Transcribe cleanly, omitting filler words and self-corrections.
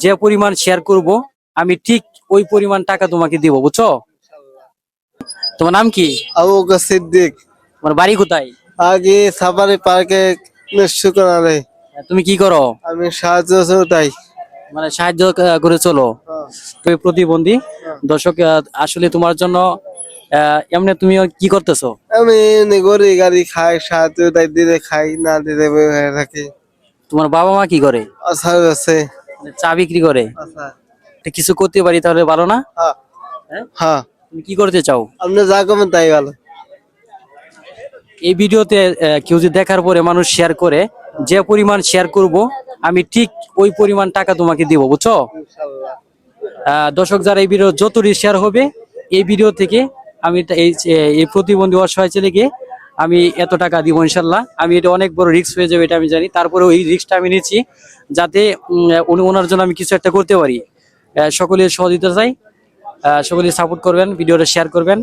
যে পরিমাণ শেয়ার করব আমি ঠিক ওই পরিমাণ টাকা তোমাকে দিব, বুঝছো? তোমার নাম কি? আবু বকর সিদ্দিক। তোমার বাড়ি কোথায়? আগে সাফারি পার্কে শুক্রানে। তুমি কি করো? আমি সাহায্য তাই। মানে সাহায্য করে চলো। তুমি প্রতিবন্ধী দর্শক, আসলে তোমার জন্য এমনি তুমি কি করতেছো? আমি গড়ি গাড়ি খাই, সাহায্য তাই দিলে খাই, না দিলে বই হয়ে থাকি। তোমার বাবা মা কি করে? আসার আছে। মানে চা বিক্রি করে। আচ্ছা। তা কিছু করতে পারি তাহলে ভালো না? হ্যাঁ হ্যাঁ? হ্যাঁ, তুমি কি করতে চাও? আপনি যা করবেন তাই ভালো। এই ভিডিওতে কেউ যদি দেখার পরে মানুষ শেয়ার করে, যে পরিমাণ শেয়ার করব আমি ঠিক ওই পরিমাণ টাকা তোমাকে দিব, বুঝছো? ইনশাআল্লাহ। দর্শক যারা এই ভিডিও যত শেয়ার হবে এই ভিডিও থেকে আমি এই প্রতিবন্ধী অসহায় ছেলেকে আমি এত টাকা দিব ইনশাল্লাহ। আমি এটা অনেক বড় রিস্ক হয়ে যাবে এটা আমি জানি, তারপরে ওই রিস্কটা আমি নিচ্ছি যাতে ওনার জন্য আমি কিছু একটা করতে পারি। সকলের সহযোগিতা চাই, সকলে সাপোর্ট করবেন, ভিডিওটা শেয়ার করবেন।